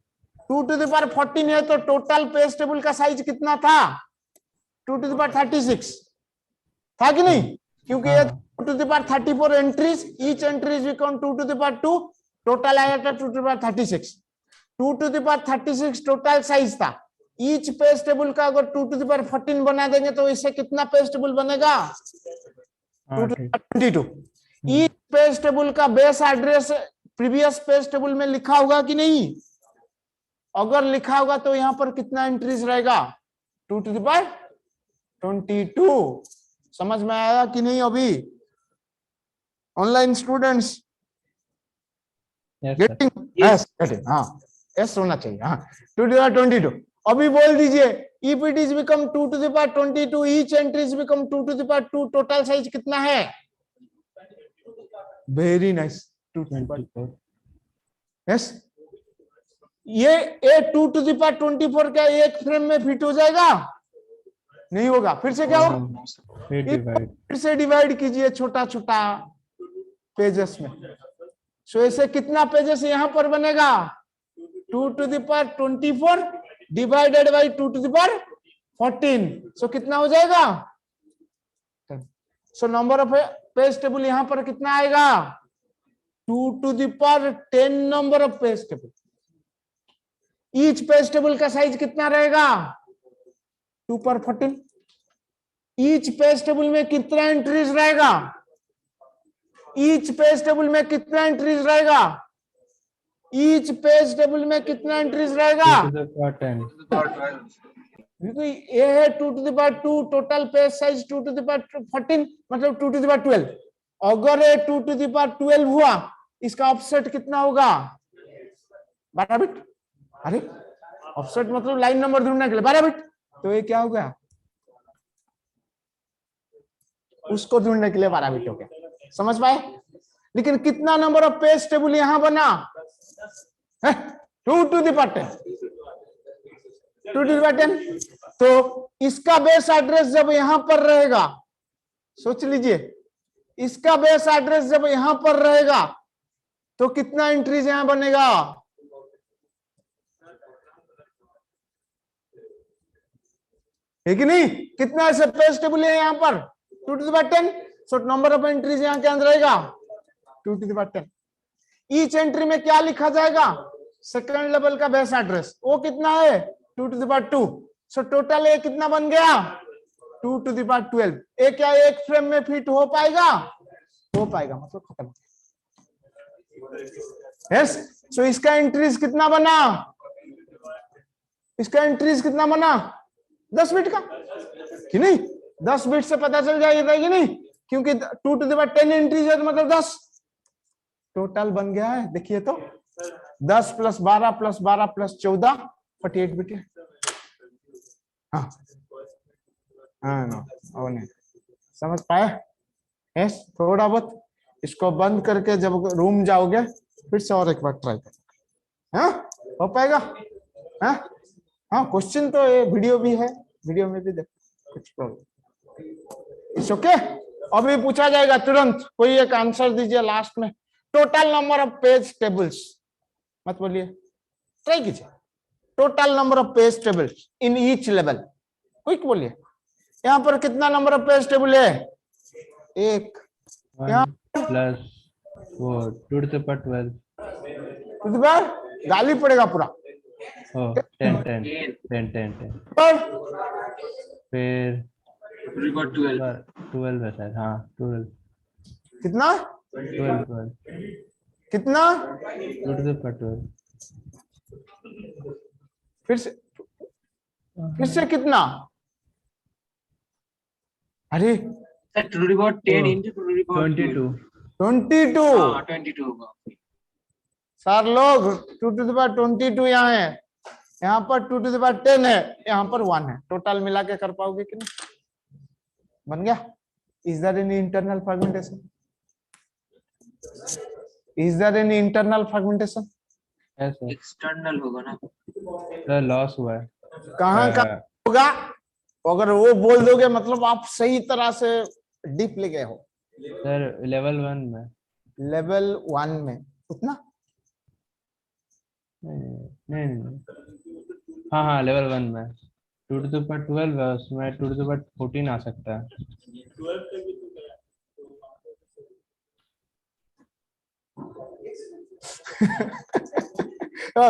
2 to the power 14 है तो टोटल पेज टेबल का साइज कितना था? 2 to the power 36 था कि नहीं? क्योंकि ये 2 to the power 34 entries, each entries we count 2 to the power 2, total आया था 2 to the power 36। 2 to the power 36 total size था। ईच पेज टेबल का अगर 2 to the power 14 बना देंगे तो इससे कितना पेज टेबल बनेगा? 2 to the power 22। Each page table का base address previous page table में लिखा होगा कि नहीं? अगर लिखा होगा तो यहाँ पर कितना एंट्रीज रहेगा? 2 to the power 22। समझ में आया कि नहीं अभी online students? Yes sir. Getting? Yes getting, हाँ यस होना चाहिए। हाँ 2 to the power 22। अभी बोल दीजिए if it is become 2 to the power 22 each entries become 2 to the power 2, total size कितना है? Very nice 2 to the power 24। Yes. ये ए 2 to the power 24 क्या एक फ्रेम में फिट हो जाएगा? नहीं होगा। फिर से क्या होगा? फिर से डिवाइड कीजिए छोटा छोटा पेजेस में। सो ऐसे कितना पेजेस यहां पर बनेगा? 2 to the power 24 divided by 2 to the power 14। सो कितना हो जाएगा? So number of page table यहां पर कितना आएगा? 2 to the power 10 number of page table. Each page table का साइज कितना रहेगा? 2 पर 14। ईच पेज टेबल में कितना एंट्रीज रहेगा? ईच पेज टेबल में कितना एंट्रीज रहेगा? ईच पेज टेबल में कितना एंट्रीज रहेगा? 12। ये है 2 to the power 2, total page size 2 to the power 14 मतलब 2 to the power 12। अगर ये 2 to the power 12 हुआ इसका ऑफसेट कितना होगा? 12 बिट। अरे ऑफसेट मतलब लाइन नंबर ढूंढने के लिए 12 बिट, तो ये क्या हो गया? उसको ढूंढने के लिए 12 बिट हो गया। समझ पाए? लेकिन कितना नंबर ऑफ पेज टेबल यहां बना? 2 to the power 10, 2 to the power 10। तो इसका बेस एड्रेस जब यहां पर रहेगा, सोच लीजिए इसका बेस एड्रेस जब यहां पर रहेगा तो कितना एंट्रीज यहां बनेगा? है कि नहीं? कितना ऐसे पेज टेबल है यहां पर? 2 to the power 10। So number of entries यहां क्या रहेगा? 2 to the power 10। Each entry में क्या लिखा जाएगा? सेकंड लेवल का बेस एड्रेस। वो कितना है? 2 to the power 2। So total ये कितना बन गया? 2 to the power 12। ये क्या एक फ्रेम में फिट हो पाएगा? हो पाएगा, मतलब खत्म। यस। सो इसका एंट्रीज कितना बना? इसका एंट्रीज कितना बना? 10 बिट का, कि नहीं? 10 बिट से पता चल जाएगा कि नहीं, क्योंकि 2 to the power 10 एंट्रीज है तो मतलब 10 टोटल बन गया है। देखिए तो 10 + 12 + 12 + 14 48 बिट है। हाँ हाँ नहीं समझ पाए? यस। थोड़ा बहुत इसको बंद करके जब रूम जाओगे फिर से और एक बार ट्राई करो। हाँ हो पाएगा? हाँ हाँ क्वेश्चन तो ये वीडियो भी है, वीडियो में भी देखो, कुछ प्रॉब्लम इट्स ओके। अभी पूछा जाएगा तुरंत, कोई एक आंसर दीजिए लास्ट में। Total number of page tables, मत बोलिए, ट्राई कीजिए। Total number of page tables in each level, quick बोलिए। यहाँ पर कितना नंबर ऑफ पेज टेबल है? एक। यहाँ प्लस वो 2 to the power 12। इस बार गाली पड़ेगा पूरा। 10 फिर 12 है शायद। हाँ 12 कितना? 12 कितना? 2 to the power 12। फिर से कितना? अरे 2 to the power 10 into 2 to the power 22। 22। हाँ 22 होगा। सर लोग 2 to the power 22 यहाँ है, यहाँ पर 2 to the power 10 है, यहाँ पर 1 है। टोटल मिला के कर पाओगे कि नहीं? बन गया? Is there any internal fragmentation? Is there any internal fragmentation? External होगा ना सर, लॉस हुआ है। कहाँ का होगा? अगर वो बोल दोगे मतलब आप सही तरह से डीप ले गए हो। सर लेवल 1 में। लेवल 1 में उतना नहीं। हाँ लेवल 1 में 2 to the power 12 है, उसमें 2 to the power 14 आ सकता है।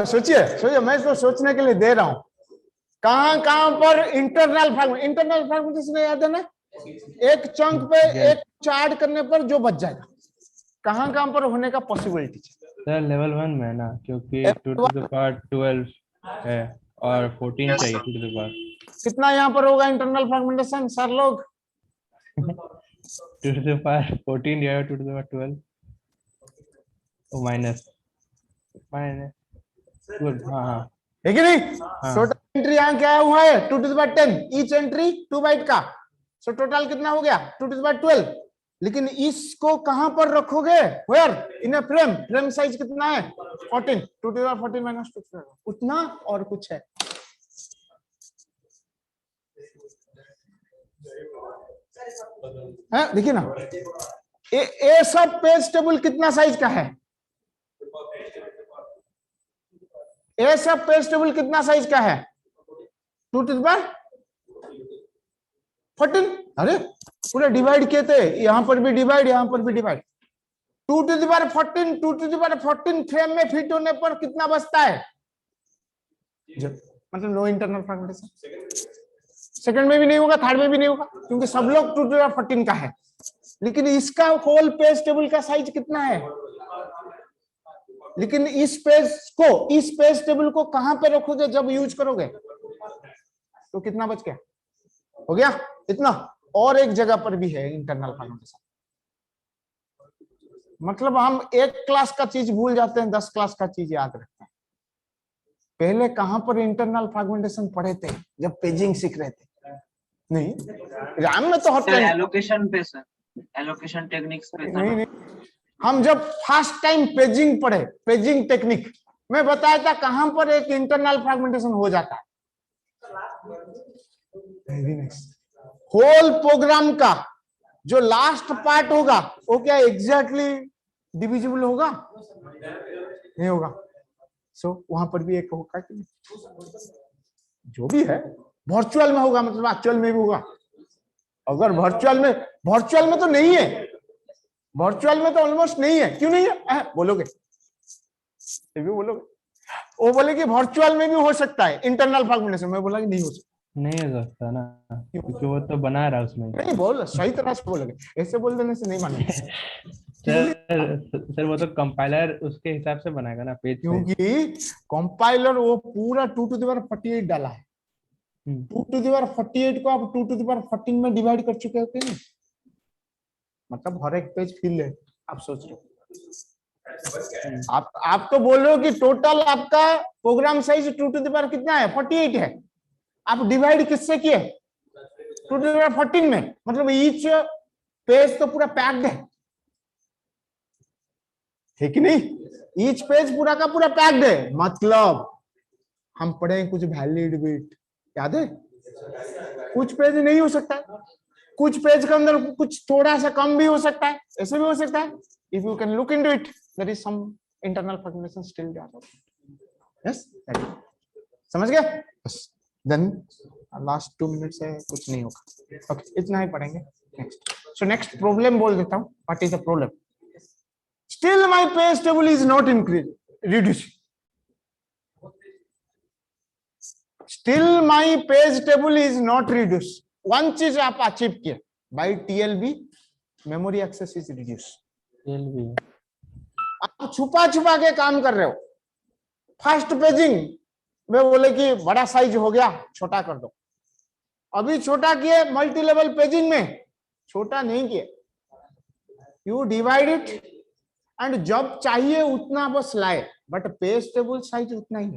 सोचिए मैं तो सोचने के लिए दे रहा हूं। कहां पर इंटरनल फ्रेगमेंटेशन याद है ना? एक चंक पे एक चार्ट करने पर जो बच जाएगा, कहां पर होने का पॉसिबिलिटी है? सर लेवल 1 में है ना, क्योंकि 2 to the power 12 है और 14 Yes, चाहिए sir. 2 to the power कितना यहाँ पर होगा इंटरनल फ्रेगमेंटेशन सर लोग? 2 to the power 14 divided 2 to the power 12 minus 12 हाँ हाँ है कि नहीं? हाँ। टोटल एंट्री यहाँ क्या हुआ है 2 to the power 10 each entry 2 byte का, सो टोटल कितना हो गया 2 to the power 12। लेकिन इसको कहां पर रखोगे? Where in a frame, frame size कितना है 14, 2 to the power 14 माइनस 2 उतना और कुछ है। देखिए ना ये सब पेज टेबल कितना साइज का है? ये सब पेज टेबल कितना साइज का है? 2 to the power 14। अरे पूरा डिवाइड किए थे, यहां पर भी डिवाइड, यहां पर भी divide. 2 to the power 14, 2 to the power 14 frame में फिट होने पर कितना बचता है? मतलब नो इंटरनल फ्रेगमेंटेशन। सेकंड में भी नहीं होगा, थर्ड में भी नहीं होगा, क्योंकि सब लोग 2 to the power 14 का है। लेकिन इसका होल पेज टेबल का साइज कितना है? लेकिन इस पेज टेबल को कहां पे रखोगे जब यूज करोगे? तो कितना बच गया? हो गया इतना। और एक जगह पर भी है इंटरनल फ्रेगमेंटेशन। मतलब हम एक क्लास का चीज भूल जाते हैं, 10 क्लास का चीज याद रखते हैं। पहले कहां पर इंटरनल फ्रेगमेंटेशन पढ़े थे? जब पेजिंग सीख रहे थे। नहीं, रैम में तो हर टाइम एलोकेशन पे सर, एलोकेशन टेक्निक्स पे था नहीं, ना? नहीं, हम जब फर्स्ट टाइम पेजिंग पढ़े, पेजिंग टेक्निक में बताया था कहां पर एक इंटरनल फ्रेगमेंटेशन हो जाता है। होल प्रोग्राम का जो लास्ट पार्ट होगा वो क्या एग्जैक्टली डिविजिबल होगा? नहीं होगा। सो वहां पर भी एक होगा कि जो भी है वर्चुअल में होगा, मतलब एक्चुअल में भी होगा। अगर वर्चुअल में तो नहीं है, वर्चुअल में तो ऑलमोस्ट नहीं है। क्यों नहीं है? बोलोगे, ये भी बोलोगे। वो बोले कि वर्चुअल में भी हो सकता है इंटरनल फ्रेगमेंटेशन। मैं बोला कि नहीं हो सकता। नहीं हो सकता ना, क्योंकि वो तो बना रहा है उसमें। नहीं बोल, सही तरह से बोलोगे, ऐसे बोल देने से नहीं मानेंगे। सर वो तो कंपाइलर उसके हिसाब से बनाएगा ना पेज पे। क्योंकि कंपाइलर वो पूरा 2 to the power 48 डाला है। 2 to the power 48 को आप 2 to the power 14 में डिवाइड कर चुके हो कि नहीं? मतलब हर एक पेज फिल है। आप सोच रहे हो, आप तो बोल रहे हो कि टोटल आपका programme size 2 to the power कितना है 48 है। आप डिवाइड किससे किए? 2 to the power 14 में। मतलब ईच पेज तो पूरा पैक्ड है कि नहीं? ईच पेज पूरा का पूरा पैक्ड है। मतलब हम पढ़े कुछ वैलिड बिट, याद है? कुछ पेज नहीं हो सकता है, कुछ पेज के अंदर कुछ थोड़ा सा कम भी हो सकता है, ऐसे भी हो सकता है। If you can look into it, there is some internal fragmentation still there. Yes, समझ गए? बस देन लास्ट 2 मिनट्स है, कुछ नहीं होगा। ओके, इतना ही पढ़ेंगे। नेक्स्ट, सो नेक्स्ट प्रॉब्लम बोल देता हूं। What is the problem? Still my page table is not reducing. Still my page table is not reduced. One चीज आप अचीव किए, by TLB memory access is reduced. TLB आप छुपा छुपा के काम कर रहे हो। फर्स्ट पेजिंग में बोले कि बड़ा साइज हो गया, छोटा कर दो। अभी छोटा किए मल्टी लेवल पेजिंग में, छोटा नहीं किए। यू डिवाइड इट एंड जब चाहिए उतना बस लाए, बट पेज टेबल साइज उतना ही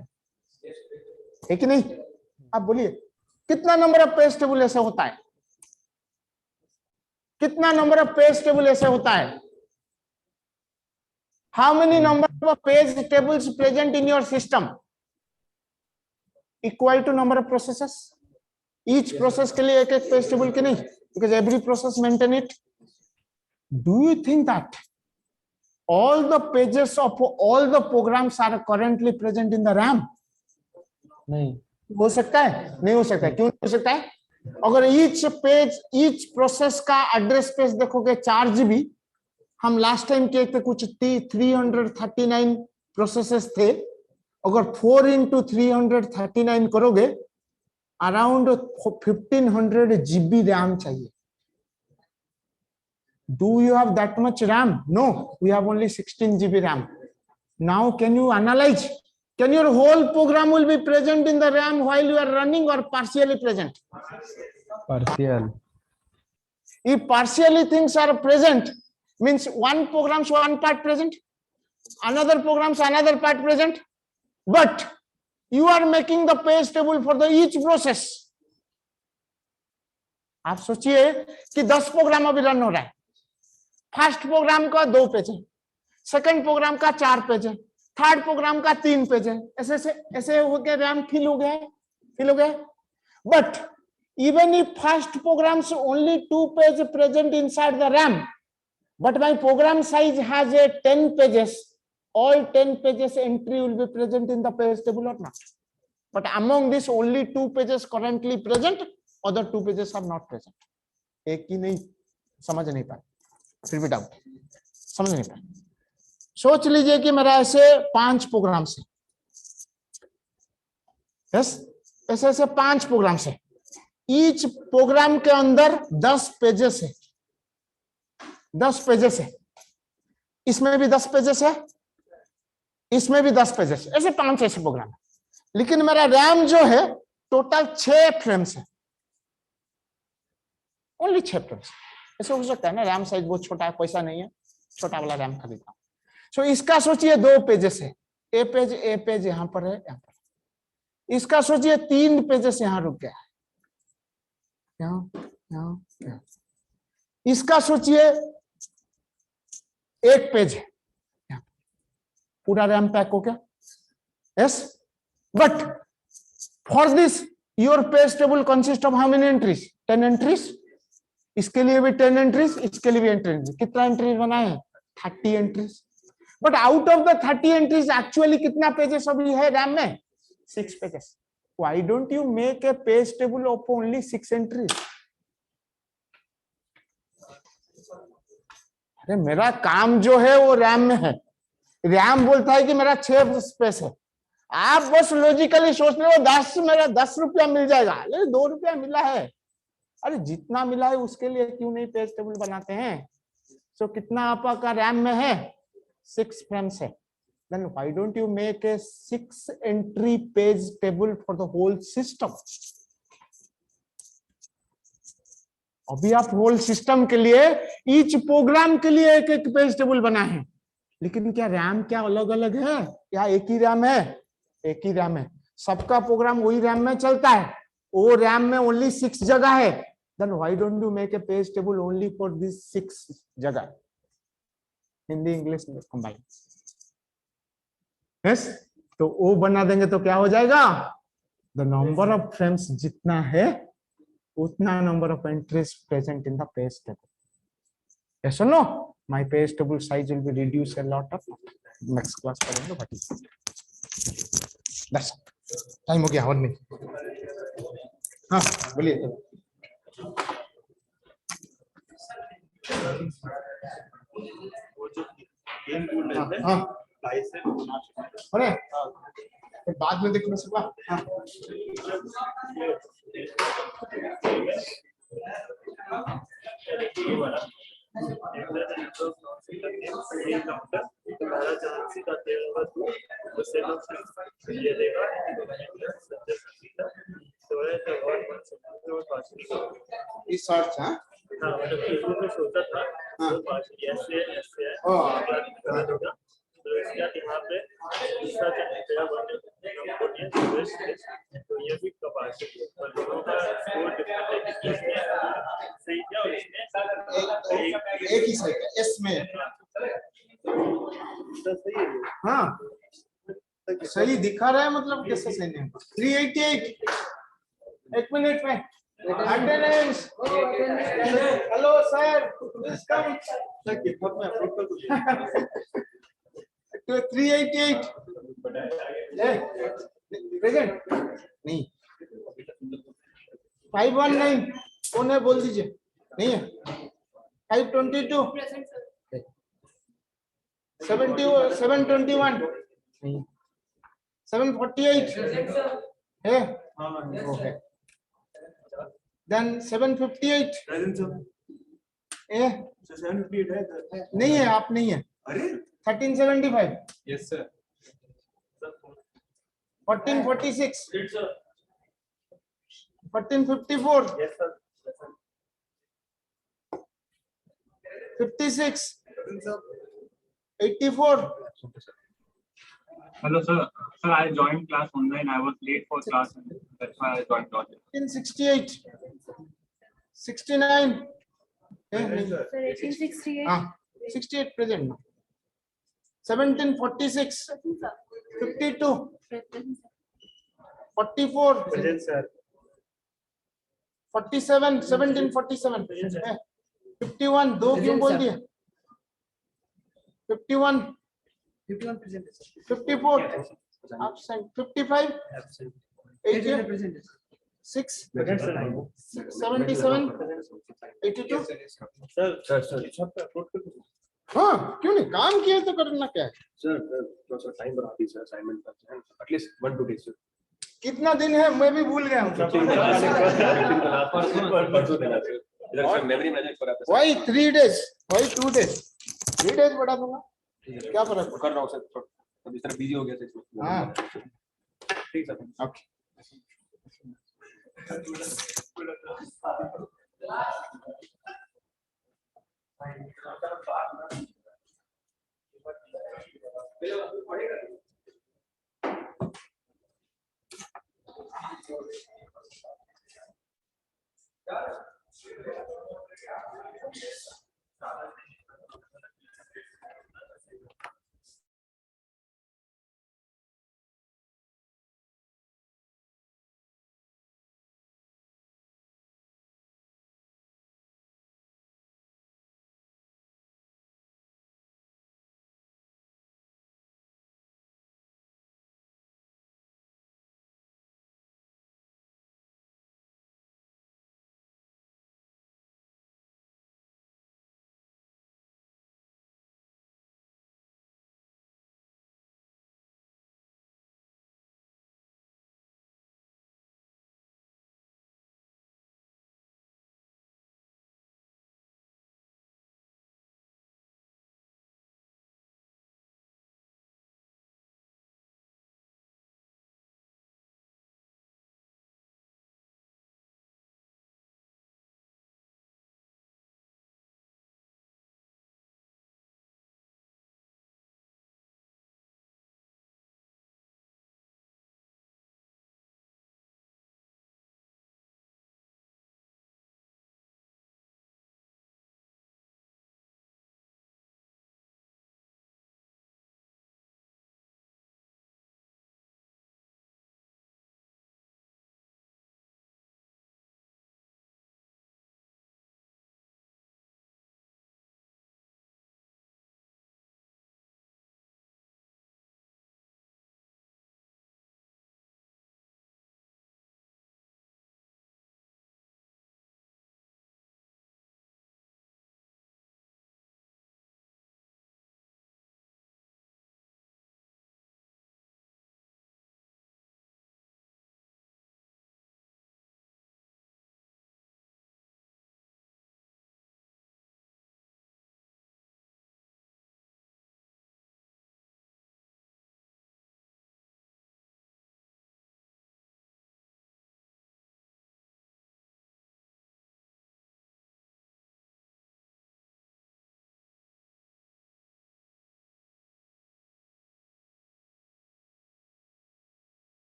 है कि नहीं? आप बोलिए कितना नंबर ऑफ पेज टेबल ऐसे होता है? कितना नंबर ऑफ पेज टेबल ऐसे होता है? How many number of page tables present in your system equal to number of processes? Each process के लिए एक एक पेज टेबल के नहीं, because every process maintain it. Do you think that all the pages of all the programs are currently present in the RAM? नहीं हो सकता है? नहीं हो सकता है। क्यों नहीं हो सकता है? अगर ईच पेज, ईच प्रोसेस का एड्रेस स्पेस देखोगे 4 GB, हम लास्ट टाइम किए थे कुछ 339 प्रोसेसेस थे। अगर 4 into 339 करोगे अराउंड 1500 GB RAM चाहिए। Do you have that much RAM? No, we have only 16 GB RAM. Now can you analyze? Can your whole program will be present in the RAM while you are running or partially present? Partial. If partially things are present, means one program's one part present, another program's another part present, but you are making the page table for the each process. आप सोचिए कि 10 programme अभी run हो रहा है, first programme का 2 page है, second program का 4 पेज है, थर्ड प्रोग्राम का 3 पेज है, ऐसे हो गया रैम फिल हो गया. But even if first programs only 2 pages present inside the RAM, but my program size has a 10 pages, all 10 pages entry will be present in the page table or not? But among this only 2 pages currently present, other 2 pages are not present. एक ही नहीं समझ नहीं पाए, फिर भी doubt समझ नहीं पाए. सोच लीजिए कि मेरा ऐसे 5 प्रोग्राम से, यस ऐसे 5 प्रोग्राम से, ईच प्रोग्राम के अंदर 10 पेजेस है, 10 पेजेस है, इसमें भी 10 पेजेस है, इसमें भी 10 पेजेस है, ऐसे 5 ऐसे प्रोग्राम है. लेकिन मेरा रैम जो है टोटल 6 फ्रेम्स है, ओनली 6 फ्रेम्स. ऐसे हो सकता है ना, रैम साइज बहुत छोटा है, पैसा नहीं है, छोटा वाला रैम खरीदता हूं. सो इसका सोचिए 2 पेजेस है, ए पेज यहां पर है, यहां पर. इसका सोचिए 3 पेजेस यहां रुक गया है, यहाँ. इसका सोचिए 1 पेज है, पूरा रैम पैक हो गया. Yes, but for this your page table consist of how many entries? 10 entries. इसके लिए भी 10 एंट्रीज, इसके लिए भी एंट्रीज. कितना एंट्रीज बनाए हैं? 30 entries. But out of the 30 entries actually कितना पेजेस अभी है रैम में? 6 pages. Why don't you make a page table of only 6 entries? अरे मेरा काम जो है वो रैम में है, रैम बोलता है कि मेरा 6 स्पेस है. आप बस लॉजिकली सोच रहे हो 10 मेरा 10 रुपया मिल जाएगा, अरे 2 रुपया मिला है. अरे जितना मिला है उसके लिए क्यों नहीं पेज टेबल बनाते हैं? सो कितना आपका रैम में है? 6 फ्रेम्स है. Then why don't you make a 6 entry page table for the whole system? अभी आप होल सिस्टम के लिए ईच प्रोग्राम के लिए एक पेज टेबल बना है, लेकिन क्या रैम क्या अलग अलग है या एक ही रैम है? एक ही रैम है. सबका प्रोग्राम वही रैम में चलता है, वो रैम में ओनली 6 जगह है. Then why don't you make a page table only for these 6 जगह? Hindi English combine. यस, तो वो बना देंगे तो क्या हो जाएगा? द नंबर ऑफ फ्रेम्स जितना है उतना number of entries present in the page table. Yes और no? My page table size will be reduce a lot of. Next class करेंगे बाकी. बस टाइम हो गया और नहीं. हाँ बोलिए. हाँ अरे बाद में देखना सुबह. इस सर्च हाँ मतलब सोचा था तो यहाँ पे दूसरा तो ये भी कैपेसिटी एक ही साइड है इसमें. हाँ सही दिखा रहा है, मतलब कैसे सही नहीं? 388 1 मिनट में attendance. Hello sir, please come. 388 present नहीं. 519 कौन है बोल दीजिए. नहीं है. 522 721 नहीं. 748 है. ओके. Then 758 है. 758 है. नहीं है, आप नहीं है. अरे 1375. Yes sir. 1446. 1454. Yes, sir. 56. 84. Hello, sir. Sir, I joined class online. I was late for class, and that's why I joined online. 1868. 69. Sir, 1868. 68 present. 1746. 52. 44. Present, sir. 47. 1747. 51. दो क्यों बोल दिए? 51. 51 present. 54. Absent. 55. Absent. 80. Present. 6. Present, sir. 77. 82. Sir. हाँ क्यों नहीं काम किए तो करना क्या है? Sir, थोड़ा सा टाइम बढ़ा दीजिए assignment का at least 1-2 days sir. कितना दिन है मैं भी भूल गया हूँ. परसों देना sir. इधर से memory manage करा था. Why 3 days? Why 2 days? 3 days बढ़ा दूंगा. क्या फर्क? कर रहा हूँ sir. अब इस तरह busy हो गया sir इसमें. हाँ ठीक sir. okay.